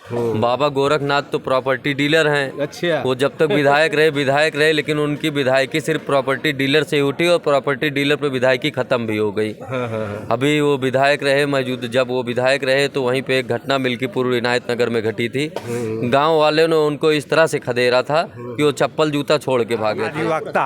बाबा गोरखनाथ तो property dealer हैं। अच्छा। वो जब तक विधायक रहे लेकिन उनकी विधायकी सिर्फ प्रॉपर्टी डीलर से ही उठी और प्रॉपर्टी डीलर पे विधायकी खत्म भी हो गई। अभी वो विधायक रहे मौजूद, जब वो विधायक रहे तो वहीं पे एक घटना मिल्कीपुर इनायत नगर में घटी थी। गांव वाले ने उनको इस तरह से खदेड़ा था कि वो चप्पल जूता छोड़ के भागे थे। अधिवक्ता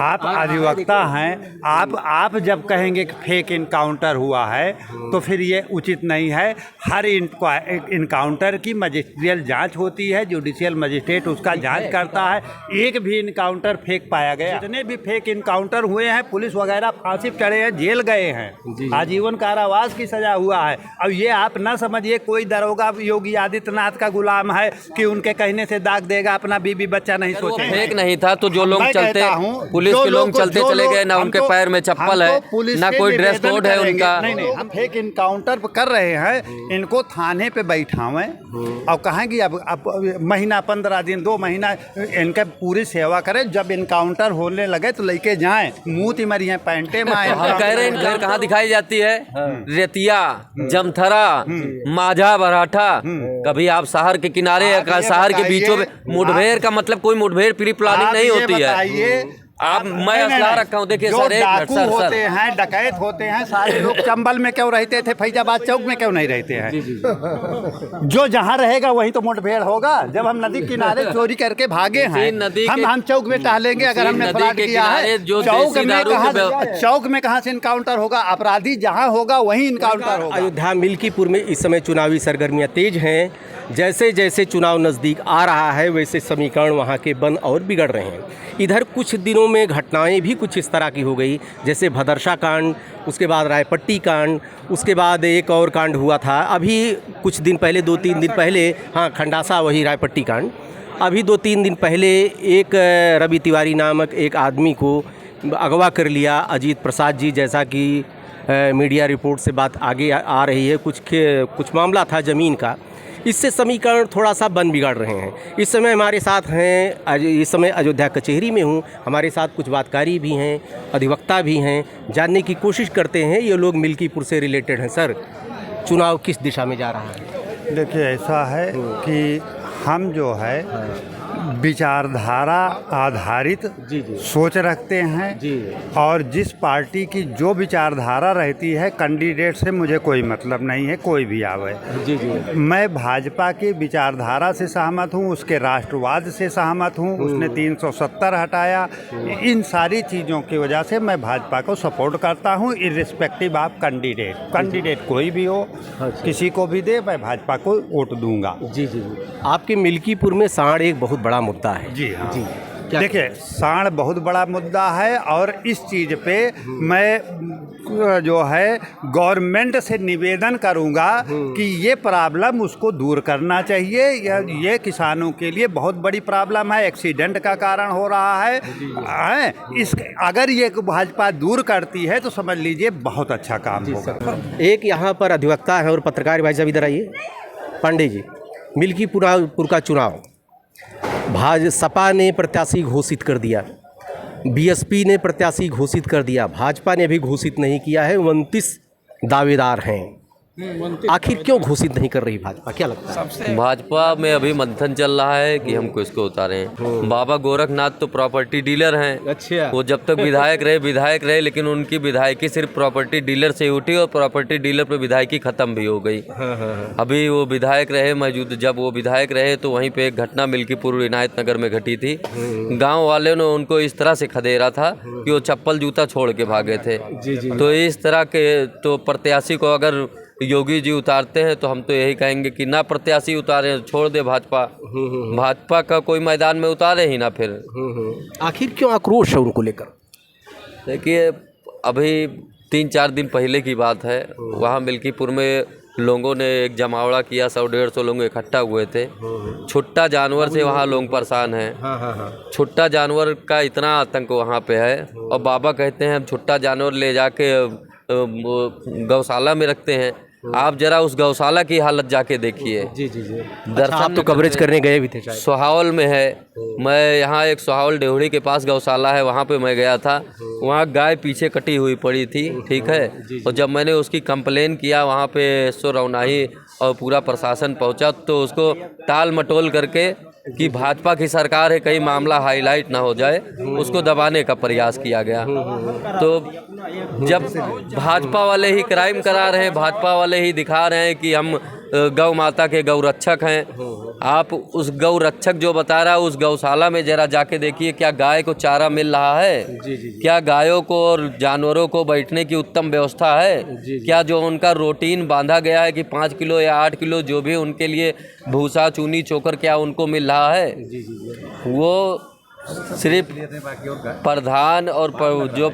आप अधिवक्ता हैं, आप जब कहेंगे कि फेक इनकाउंटर हुआ है तो फिर ये उचित नहीं है। हर इनकाउंटर की मजिस्ट्रियल जांच होती है, जुडिशियल मजिस्ट्रेट उसका जांच करता है। एक भी इनकाउंटर फेक पाया गया, जितने भी फेक इनकाउंटर हुए हैं पुलिस वगैरह फांसी पे चढ़े हैं, जेल गए हैं, आजीवन कारावास की सजा हुआ है। अब ये आप ना समझिए कोई दरोगा योगी आदित्यनाथ का गुलाम है कि उनके कहने से दाग देगा, अपना बीबी बच्चा नहीं सोचे। फेक नहीं था तो जो लोग चलते पुलिस के लोग चलते चले गए, ना उनके पैर में चप्पल है ना कोई ड्रेस कोड है उनका। नहीं, हम फेक इनकाउंटर कर रहे हैं, इनको थाने पे बैठावें और कहें कि अब महीना 15 दिन 2 महीना इनका पूरी सेवा करें। जब इनकाउंटर होने लगे तो लेके जाएं, मुँह तिमरी हैं पैंटे में आए। हम कह रहे हैं घर कहाँ दिखाई जाती है? रेतिया, जमथरा, माझा, बराठा। कभी आप शहर के किनारे या शहर के बीचों में मुठभेड़ का मतलब कोई मुठभेड़ प्री प्लानिंग नहीं होती है। आप मैं असला रखा हूँ, देखिए सर, डाकू होते हैं, डकैत होते हैं, सारे लोग चंबल में क्यों रहते थे, फैजाबाद चौक में क्यों नहीं रहते हैं? जो जहाँ रहेगा वहीं तो मुठभेड़ होगा। जब हम नदी किनारे चोरी करके भागे हैं, हम चौक में टहलेंगे अगर हमने फ्रॉड किया है। चौक में कहाँ से इनकाउंटर होगा? अपराधी जहाँ होगा वहीं इनकाउंटर होगा। अयोध्या मिल्कीपुर में इस समय चुनावी सरगर्मियाँ तेज हैं। जैसे जैसे चुनाव नज़दीक आ रहा है वैसे समीकरण वहाँ के बन और बिगड़ रहे हैं। इधर कुछ दिनों में घटनाएं भी कुछ इस तरह की हो गई, जैसे भदरसा कांड, उसके बाद रायपट्टी कांड, उसके बाद एक और कांड हुआ था अभी कुछ दिन पहले, 2-3 दिन पहले, हाँ खंडासा, वही रायपट्टी कांड। अभी 2-3 दिन पहले एक रवि तिवारी नामक एक आदमी को अगवा कर लिया अजीत प्रसाद जी, जैसा कि मीडिया रिपोर्ट से बात आगे आ रही है। कुछ मामला था ज़मीन का। इससे समीकरण थोड़ा सा बन बिगाड़ रहे हैं। इस समय हमारे साथ हैं, इस समय अयोध्या कचहरी में हूँ, हमारे साथ कुछ बातकारी भी हैं, अधिवक्ता भी हैं। जानने की कोशिश करते हैं ये लोग मिल्कीपुर से रिलेटेड हैं। सर, चुनाव किस दिशा में जा रहा है? देखिए ऐसा है कि हम जो है विचारधारा आधारित सोच रखते हैं और जिस पार्टी की जो विचारधारा रहती है कैंडिडेट से मुझे कोई मतलब नहीं है, कोई भी आवे। मैं भाजपा की विचारधारा से सहमत हूँ, उसके राष्ट्रवाद से सहमत हूँ। उसने 370 हटाया। इन सारी चीज़ों की वजह से मैं भाजपा को सपोर्ट करता हूँ, इर्रिस्पेक्टिव ऑफ कैंडिडेट कोई भी हो, किसी को भी दे, मैं भाजपा को वोट दूंगा। आपके मिल्कीपुर में सांड एक बहुत बड़ा मुद्दा है। जी हाँ जी। देखिए सांड बहुत बड़ा मुद्दा है और इस चीज़ पे मैं जो है गवर्नमेंट से निवेदन करूंगा कि ये प्रॉब्लम उसको दूर करना चाहिए। ये किसानों के लिए बहुत बड़ी प्रॉब्लम है, एक्सीडेंट का कारण हो रहा है। इस अगर ये भाजपा दूर करती है तो समझ लीजिए बहुत अच्छा काम होगा। एक यहाँ पर अधिवक्ता है और पत्रकार भाई साहब, इधर आइए। पांडे जी, मिल्कीपुर का चुनाव सपा ने प्रत्याशी घोषित कर दिया, बीएसपी ने प्रत्याशी घोषित कर दिया, भाजपा ने भी घोषित नहीं किया है। 29 दावेदार हैं। आखिर क्यों घोषित नहीं कर रही भाजपा, क्या लगता है? भाजपा में अभी मंथन चल रहा है कि हम किसको उतारें। बाबा गोरखनाथ तो प्रॉपर्टी डीलर हैं। अच्छा। वो जब तक विधायक रहे लेकिन उनकी विधायकी सिर्फ प्रॉपर्टी डीलर से ही उठी और प्रॉपर्टी डीलर पे विधायकी खत्म भी हो गई। अभी वो विधायक रहे मौजूद, जब वो विधायक रहे तो वहीं पे एक घटना मिल्कीपुर इनायत नगर में घटी थी। गाँव वाले ने उनको इस तरह से खदेड़ा था कि वो चप्पल जूता छोड़ के भागे थे। तो इस तरह के तो प्रत्याशी को अगर योगी जी उतारते हैं तो हम तो यही कहेंगे कि ना प्रत्याशी उतारे, छोड़ दे भाजपा का कोई मैदान में उतारे ही ना फिर। आखिर क्यों आक्रोश है उनको लेकर? देखिए अभी 3-4 दिन पहले की बात है, वहाँ मिल्कीपुर में लोगों ने एक जमावड़ा किया, 100-150 लोग इकट्ठा हुए थे। छुट्टा जानवर से वहाँ लोग परेशान हैं। छुट्टा जानवर का इतना आतंक वहाँ पे है और बाबा कहते हैं हम छुट्टा जानवर ले जाके गौशाला में रखते हैं। आप जरा उस गौशाला की हालत जाके देखिए। जी जी जी। दर्शन आप तो कवरेज करने गए भी थे शायद। सोहावल में है। मैं यहाँ एक सोहावल डेवढ़ी के पास गौशाला है, वहाँ पे मैं गया था। वहाँ गाय पीछे कटी हुई पड़ी थी, ठीक है। और जब मैंने उसकी कंप्लेन किया वहाँ पे एसओ रौनाही और पूरा प्रशासन पहुँचा, तो उसको टाल मटोल करके कि भाजपा की सरकार है, कहीं मामला हाईलाइट ना हो जाए, उसको दबाने का प्रयास किया गया। तो जब भाजपा वाले ही क्राइम करा रहे हैं, भाजपा वाले ही दिखा रहे हैं कि हम गौ माता के गौरक्षक हैं, आप उस गौरक्षक जो बता रहा है उस गौशाला में जरा जाके देखिए, क्या गाय को चारा मिल रहा है? क्या गायों को और जानवरों को बैठने की उत्तम व्यवस्था है? क्या जो उनका रूटीन बांधा गया है कि 5 किलो या 8 किलो जो भी उनके लिए भूसा चूनी चोकर क्या उनको मिल रहा है? वो सिर्फ प्रधान और जो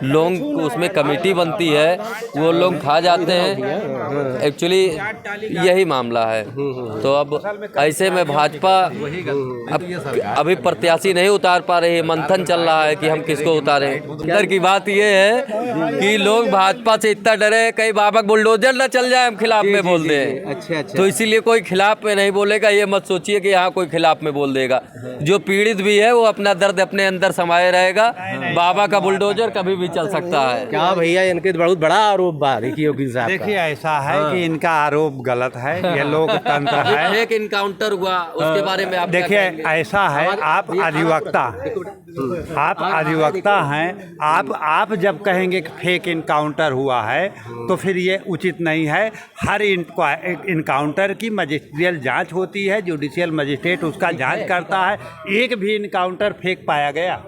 लोग उसमें कमेटी बनती है वो लोग खा जाते हैं। एक्चुअली यही मामला है। तो अब ऐसे में भाजपा अभी प्रत्याशी नहीं उतार पा रही है, मंथन चल रहा है कि हम किसको उतारें। अंदर की बात ये है कि लोग भाजपा से इतना डरे कहीं बाबा बुलडोजर न चल जाए हम खिलाफ में बोल दें। अच्छा। तो इसीलिए कोई खिलाफ में नहीं बोलेगा। ये मत सोचिए कि यहाँ कोई खिलाफ में बोल देगा। जो पीड़ित भी है वो अपना दर्द अपने अंदर समाये रहेगा। बाबा का बुलडोजर कभी भी चल सकता है। क्या भैया, इनके बहुत बड़ा आरोप बा योगी साहब। देखिए ऐसा है कि इनका आरोप गलत है, ये लोकतंत्र है। एक इनकाउंटर हुआ उसके बारे में आप देखिए ऐसा है, आप अधिवक्ता हैं। आप जब कहेंगे कि फेक इनकाउंटर हुआ है तो फिर ये उचित नहीं है। हर इनकाउंटर की मजिस्ट्रियल जांच होती है, जुडिशियल मजिस्ट्रेट उसका जांच करता है। एक भी इनकाउंटर फेक पाया गया।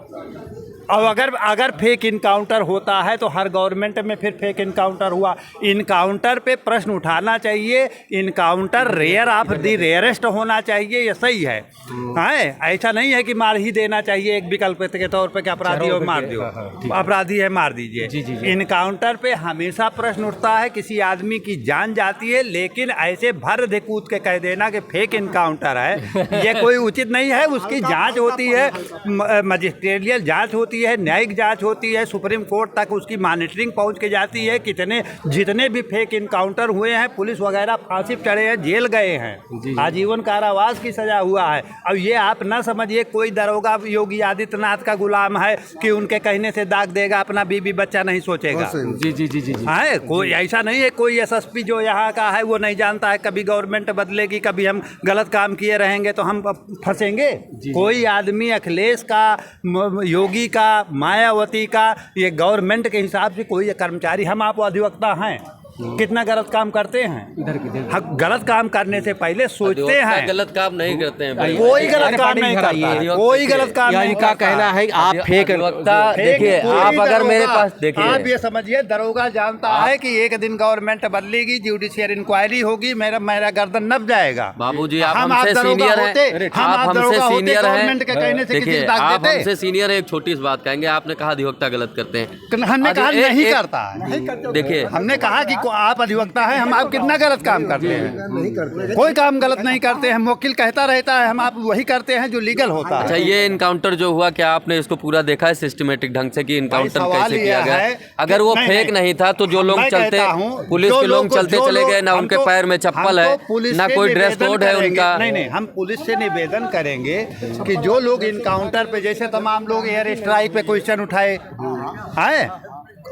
और अगर फेक इनकाउंटर होता है तो हर गवर्नमेंट में फिर फेक इनकाउंटर हुआ। इनकाउंटर पे प्रश्न उठाना चाहिए। Encounter rare of the rarest होना चाहिए, ये सही है। ऐसा नहीं है कि मार ही देना चाहिए एक विकल्प के तौर पे कि अपराधी हो मार दो, अपराधी है मार दीजिए। इनकाउंटर पे हमेशा प्रश्न उठता है, किसी आदमी की जान जाती है, लेकिन ऐसे भर दे कूद के कह देना कि फेक इनकाउंटर है, ये कोई उचित नहीं है। उसकी जाँच होती है, मजिस्ट्रियल जाँच होती है, न्यायिक जांच होती है, सुप्रीम कोर्ट तक उसकी मॉनिटरिंग पहुंच के जाती है। जितने भी फेक इनकाउंटर हुए हैं, पुलिस वगैरह फांसी पे चढ़े हैं, जेल गए हैं, आजीवन कारावास की सजा हुआ है। अब ये आप ना समझिए कोई दरोगा योगी आदित्यनाथ का गुलाम है कि उनके कहने से दाग देगा, अपना बीबी बच्चा नहीं सोचेगा। जी। कोई ऐसा नहीं है। कोई एसएसपी जो यहाँ का है वो नहीं जानता है कभी गवर्नमेंट बदलेगी, कभी हम गलत काम किए रहेंगे तो हम फंसेंगे। कोई आदमी अखिलेश का, योगी का, मायावती का, ये गवर्नमेंट के हिसाब से कोई कर्मचारी, हम आप अधिवक्ता हैं, कितना गलत काम करते हैं। हम गलत काम करने से पहले सोचते हैं। गलत काम नहीं करते हैं भाई। कोई गलत काम नहीं करता, कोई गलत काम नहीं इनका कहना है आप फेक अधिवक्ता। देखिए आप अगर मेरे पास देखिए, आप ये समझिए दरोगा जानता है कि एक दिन गवर्नमेंट बदलेगी, जुडिशियल इंक्वायरी होगी, मेरा गर्दन नब जाएगा। बाबूजी आप हमसे सीनियर हैं, आप हमसे सीनियर हैं। देखिए आप हमसे सीनियर हैं, एक छोटी सी बात कहेंगे, आपने कहा अधिवक्ता गलत करते हैं, हमने कहा नहीं करता है। देखिए हमने कहा कि आप अधिवक्ता हैं, हम आप कितना गलत काम करते हैं? नहीं करते, कोई काम गलत नहीं करते हैं। वकील कहता रहता है, हम आप वही करते हैं जो लीगल होता है। अच्छा, ये इनकाउंटर जो हुआ, क्या आपने इसको पूरा देखा है सिस्टमेटिक ढंग से कि इनकाउंटर कैसे किया गया? अगर वो फेक नहीं था तो जो लोग चलते, पुलिस के लोग चलते चले गए, ना उनके पैर में चप्पल है, ना कोई ड्रेस कोड है उनका। नहीं, हम पुलिस से निवेदन करेंगे कि जो लोग इनकाउंटर पे, जैसे तमाम लोग एयर स्ट्राइक पे क्वेश्चन उठाए हैं,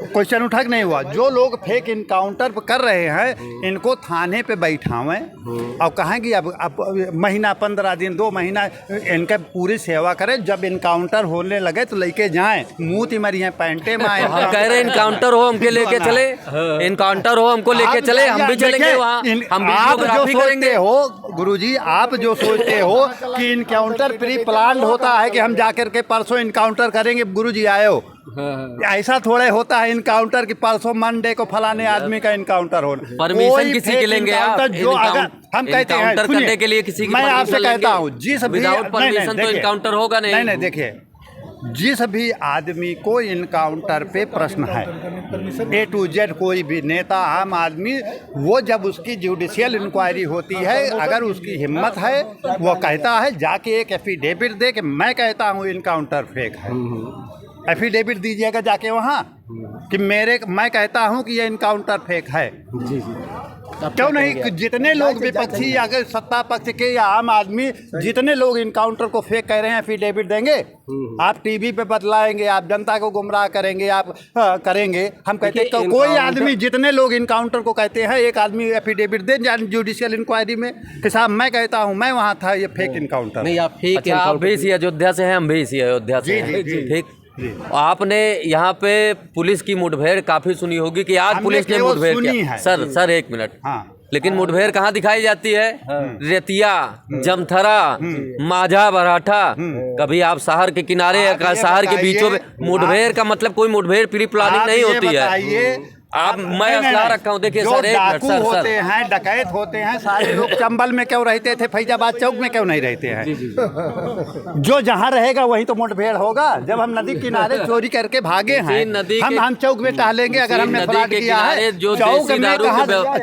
क्वेश्चन उठा नहीं हुआ, जो लोग फेक इनकाउंटर कर रहे हैं इनको थाने पे बैठावें और कहें कि अब महीना 15 दिन 2 महीना इनका पूरी सेवा करें। जब इनकाउंटर होने लगे तो लेके जाएं, मुँह तिमरी हैं, पैंटे में आए। हम कह रहे हैं इनकाउंटर हो हमके लेके चले, इनकाउंटर हो हमको लेके चले, हम भी चलेंगे वहाँ, हम आप जो वीडियोग्राफी करेंगे। हो गुरुजी, आप जो सोचते हो कि इनकाउंटर प्री प्लान होता है कि हम जाकर के परसों इनकाउंटर करेंगे, गुरुजी आए हो, ऐसा थोड़े होता है इनकाउंटर कि परसों मंडे को फलाने आदमी का इनकाउंटर हो। परमिशन किसी के लेंगे आप? जो अगर हम कहते हैं करने के लिए किसी की मैं आपसे कहता हूँ, जिस भी विदाउट परमिशन तो इनकाउंटर होगा नहीं। नहीं, देखिए जिस भी आदमी को इनकाउंटर पे प्रश्न है, A to Z कोई भी नेता, आम आदमी, वो जब उसकी जुडिशियल इंक्वायरी होती है, अगर उसकी हिम्मत है वो कहता है जाके एक एफिडेविट दे कि मैं कहता हूँ इनकाउंटर फेक है। एफिडेविट दीजिएगा जाके वहाँ कि मैं कहता हूँ कि ये इनकाउंटर फेक है। क्यों नहीं? जितने लोग विपक्षी अगर सत्ता पक्ष के या आम आदमी जितने लोग इनकाउंटर को फेक कह रहे हैं, एफिडेविट देंगे। आप टीवी पे बतलाएंगे, आप जनता को गुमराह करेंगे, आप करेंगे। हम कहते हैं कोई आदमी, जितने लोग इनकाउंटर को कहते हैं, एक आदमी एफिडेविट दे जुडिशियल इंक्वायरी में कि साहब मैं कहता हूँ मैं वहाँ था, ये फेक इनकाउंटर। नहीं, आप फेक अच्छा, आप भी इसी अयोध्या से हैं, हम भी इसी अयोध्या से हैं। ठीक। आपने यहाँ पे पुलिस की मुठभेड़ काफी सुनी होगी कि आज पुलिस ने मुठभेड़ किया। सर एक मिनट। हाँ। लेकिन मुठभेड़ कहाँ दिखाई जाती है? रेतिया, जमथरा, माझा, बराठा। कभी आप शहर के किनारे या शहर के बीचों में मुठभेड़ का मतलब कोई मुठभेड़ प्री प्लानिंग नहीं होती है। आप मैं असला रखा हूँ, देखिए सर, डाकू होते हैं, डकैत होते हैं, सारे लोग चंबल में क्यों रहते थे, फैजाबाद चौक में क्यों नहीं रहते हैं? जो जहाँ रहेगा वहीं तो मुठभेड़ होगा। जब हम नदी किनारे चोरी करके भागे हैं, हम चौक में टहलेंगे अगर हमने फ्रॉड किया है।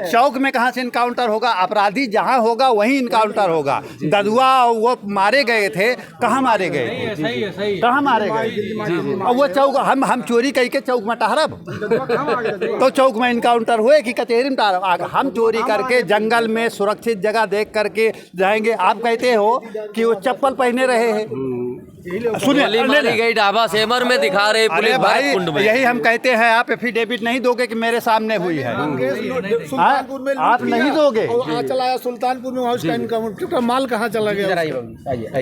चौक में कहाँ से इनकाउंटर होगा? अपराधी जहाँ होगा वहीं इनकाउंटर होगा। ददुआ वो मारे गए थे, कहाँ मारे गए? कहाँ मारे गए? और वो चौक हम चोरी करके चौक में टहरब तो चौक में इनकाउंटर हुए कि कचहरी में टार? हम चोरी करके जंगल में सुरक्षित जगह देख करके जाएंगे। आप कहते हो कि वो चप्पल पहने रहे हैं। सुनिए, मारी गई ढाबा सेमर में दिखा रहे पुलिस भाई कुंड में। यही हम कहते हैं, आप एफिडेविट नहीं दोगे कि मेरे सामने हुई है? सुल्तानपुर में आप नहीं दोगे? चला आया सुल्तानपुर में, हाउस का माल कहाँ चला गया?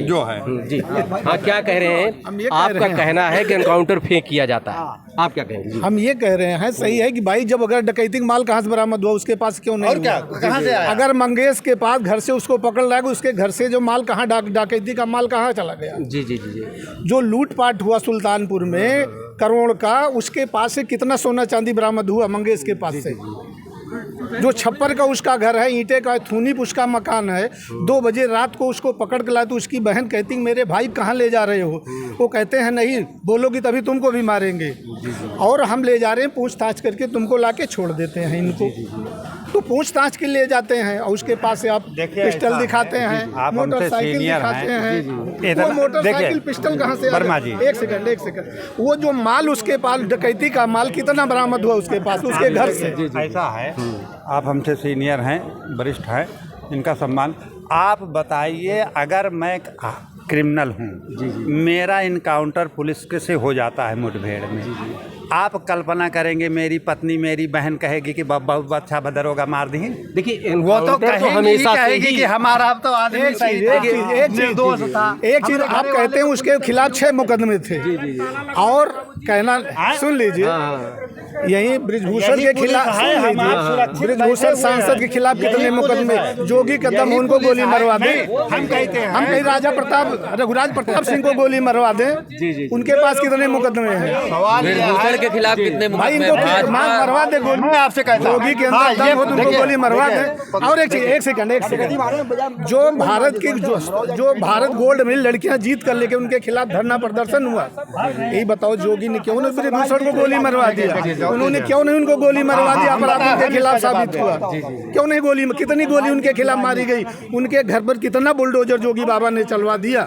जो है जी। हाँ, क्या कह रहे हैं? आपका कहना है कि एनकाउंटर फेंक किया जाता है, आप क्या कहेंगे? हम ये कह रहे हैं सही है कि भाई जब अगर डकैती का माल कहाँ से बरामद हुआ, उसके पास क्यों नहीं? और क्या, कहाँ से आया? अगर मंगेश के पास घर से उसको पकड़ लाएगा, उसके घर से जो माल कहाँ डकैती का माल कहाँ चला गया? जी जी जी। जो लूटपाट हुआ सुल्तानपुर में करोड़ का, उसके पास से कितना सोना चांदी बरामद हुआ? मंगेश के पास से। जो छप्पर का उसका घर है, ईंटे का थूनी उसका मकान है, 2 बजे रात को उसको पकड़ के लाए तो उसकी बहन कहती मेरे भाई कहाँ ले जा रहे हो? वो कहते हैं नहीं बोलोगी तभी तुमको भी मारेंगे, और हम ले जा रहे हैं पूछताछ करके, तुमको लाके छोड़ देते हैं इनको। तो पूछताछ के लिए जाते हैं और उसके पास से आप पिस्टल दिखाते हैं, मोटरसाइकिल दिखाते हैं। वो मोटरसाइकिल पिस्टल कहाँ से? एक सेकंड। वो जो माल उसके पास डकैती का माल कितना बरामद हुआ उसके पास, उसके घर से? ऐसा है, आप हमसे सीनियर हैं, वरिष्ठ हैं, इनका सम्मान। आप बताइए, अगर मैं क्रिमिनल हूँ, मेरा इनकाउंटर पुलिस के से हो जाता है मुठभेड़ में, आप कल्पना करेंगे मेरी पत्नी मेरी बहन कहेगी कि बहुत अच्छा दरोगा मार दी? देखिए, वो तो हमेशा कहेगी कि हमारा अब तो आदमी सही था, निर्दोष था। एक चीज आप कहते हैं उसके खिलाफ 6 मुकदमे थे, और कहना सुन लीजिए, यही ब्रिजभूषण के खिलाफ, ब्रिजभूषण सांसद के खिलाफ कितने मुकदमे? जोगी कदम उनको गोली मरवा दें। हम कहते हैं, हम कहीं राजा प्रताप, रघुराज प्रताप सिंह को गोली मरवा दें, उनके पास कितने मुकदमे हैं? के खिलाफ कितने भाई इनको मरवा दे गोली। मैं आपसे कहता हूं जोगी के अंदर दम हो तो उनको गोली मरवा दे। और एक सेकंड, जो भारत की जो भारत गोल्ड मिल लड़कियां जीत कर लेके उनके खिलाफ धरना प्रदर्शन हुआ, यही बताओ जोगी ने क्यों नहीं ब्रिजभूषण को गोली मरवा दिया? उन्होंने क्यों नहीं उनको गोली मरवा दिया? अपराध उनके खिलाफ साबित हुआ, क्यों नहीं गोली? कितनी गोली उनके खिलाफ मारी गई? उनके घर पर कितना बुलडोजर जोगी बाबा ने चलवा दिया?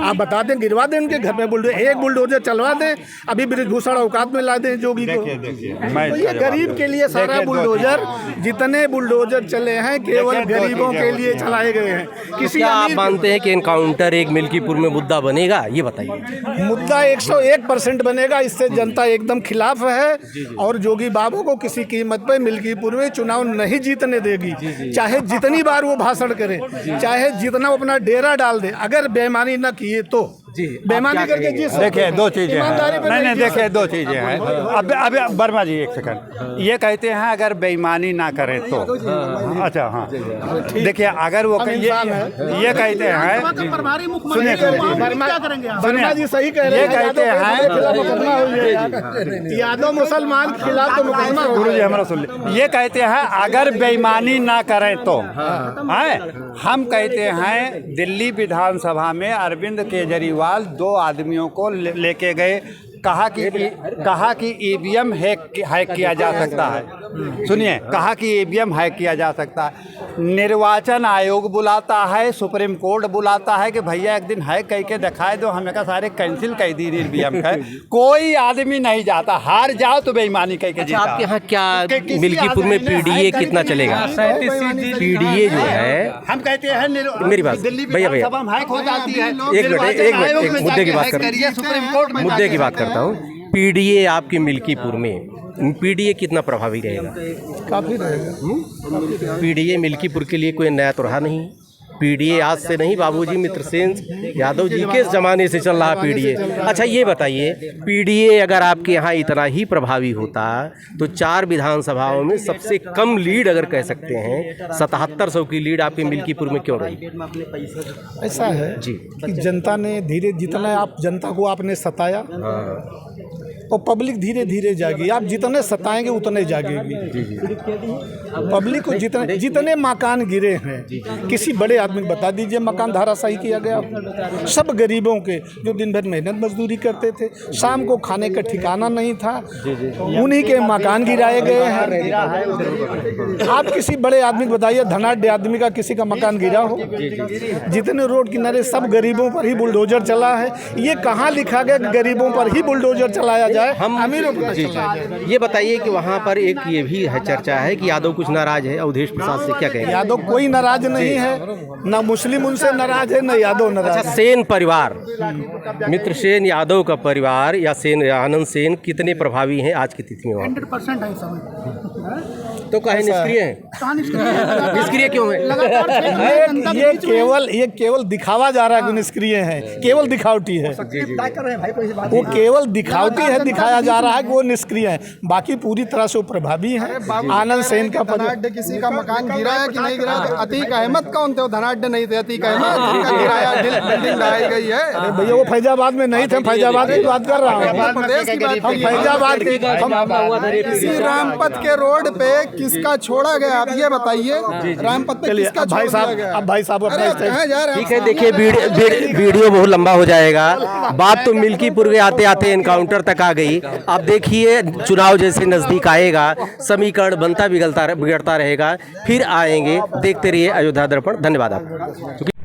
आप बता दें, गिरवा दें उनके घर में बुलडोजर, एक बुलडोजर चलवा दें, अभी ब्रिजभूषण औकात में ला दें जोगी को। तो ये गरीब के लिए सारा बुलडोजर, जितने बुलडोजर चले हैं केवल गरीबों के लिए चलाए गए हैं। किसी आप मानते हैं कि एनकाउंटर एक मिल्कीपुर में मुद्दा बनेगा? ये बताइए। मुद्दा 101% बनेगा, इससे जनता एकदम खिलाफ है, और जोगी बाबू को किसी कीमत पर मिल्कीपुर में चुनाव नहीं जीतने देगी, चाहे जितनी बार वो भाषण करे, चाहे जितना अपना डेरा डाल दे। अगर बेईमानी न किए तो बेईमानी करके जी। देखिए, 2 चीजें हैं। नहीं, देखिए 2 चीजें हैं। अब वर्मा जी एक सेकंड, ये कहते हैं अगर बेईमानी ना करें तो, अच्छा हाँ, देखिए अगर वो ये कहते हैं, सुनिए वर्मा जी सही कह रहे हैं, कहते हैं यादव मुसलमान के खिलाफ तो मुकदमा। गुरु जी हमारा सुन ले, ये कहते हैं अगर बेईमानी ना करें तो। हम कहते हैं दिल्ली विधानसभा में अरविंद केजरीवाल 2 आदमियों को लेके गए, कहा कि ईवीएम हैक किया जा सकता है। सुनिए, कहा कि ईवीएम हैक किया जा सकता है। निर्वाचन आयोग बुलाता है, सुप्रीम कोर्ट बुलाता है कि भैया एक दिन हैक करके दिखाए दो, हमें का सारे कैंसिल कर दी ईवीएम का। कोई आदमी नहीं जाता, हार जाओ तो बेईमानी करके जीता। आपके यहाँ क्या मिल्कीपुर में पीडीए कितना चलेगा? पीडीए जो है, हम कहते हैं मेरी बात दिल्ली भैया विधानसभा में हैक हो जाती है। एक मिनट मुद्दे की बात कर सुप्रीम कोर्ट में मुद्दे की बात करता हूँ। पीडीए आपके मिल्कीपुर में पीडीए कितना प्रभावी रहेगा? काफ़ी रहेगा। पीडीए मिल्कीपुर के लिए कोई नया तो रहा नहीं। पीडीए आज से नहीं, बाबूजी मित्रसेन यादव जी के ज़माने से चल रहा पीडीए। अच्छा ये बताइए, पीडीए अगर आपके यहाँ इतना ही प्रभावी होता तो 4 विधानसभाओं में सबसे कम लीड अगर कह सकते हैं 7700 की लीड आपके मिल्कीपुर में क्यों रही? ऐसा है जी कि जनता ने धीरे, जितना आप जनता को आपने सताया और पब्लिक धीरे धीरे जागी। आप जितने सताएंगे उतने जागेगी। पब्लिक को जितने मकान गिरे हैं, किसी बड़े आदमी को बता दीजिए मकान धराशायी किया गया। सब गरीबों के जो दिन भर मेहनत मजदूरी करते थे, शाम को खाने का ठिकाना नहीं था, उन्हीं के मकान गिराए गए हैं। आप किसी बड़े आदमी को बताइए, धनाढ्य आदमी का किसी का मकान गिरा हो? जितने रोड किनारे सब गरीबों पर ही बुलडोजर चला है। ये कहाँ लिखा गया कि गरीबों पर ही बुलडोजर चलाया जाए? हम अमीरों पर जी ये बताइए कि वहाँ पर एक ये भी है चर्चा है कि यादव कुछ नाराज है अवधेश प्रसाद से, क्या कहेंगे? यादव कोई नाराज नहीं है, ना मुस्लिम उनसे नाराज है, ना यादव नाराज। अच्छा, सेन परिवार, मित्र सेन यादव का परिवार या सेन आनंद सेन कितने प्रभावी हैं आज की तिथि में? 100% है समय। तो कहे निष्क्रिय हैं? निष्क्रिय क्यों है? ये केवल दिखावा जा रहा है कि निष्क्रिय है, केवल दिखावटी है। वो केवल दिखावटी है, दिखाया जा रहा है कि वो निष्क्रिय है, बाकी पूरी तरह से वो प्रभावी है। आनंद सेन का धनाढ्य किसी का मकान गिरा है कि नहीं गिरा? अतीक अहमद कौन थे? वो धनाढ्य नहीं थे, अतीक अहमद का गिराया बिल्डिंग ढाई गई है। अरे भैया वो फैजाबाद में नहीं थे, फैजाबाद की बात कर रहा हूँ। प्रदेश की बात हम फैजाबाद की किसी रामपथ के रोड पे किसका छोड़ा गया, आप ये बताइए। रामपथ पे किसका भाई छोड़ा साहब, गया? अब भाई साहब कहाँ जा रहे हैं? ठीक है, देखिए वीडियो बहुत लंबा हो जाएगा। बात तो मिल्कीपुर के आते आते एनकाउंटर तक आ गई। अब देखिए चुनाव जैसे नज़दीक आएगा, समीकरण बनता बिगड़ता रहेगा, फिर आएंगे। देखते रहिए अयोध्या दर्पण। धन्यवाद आपको।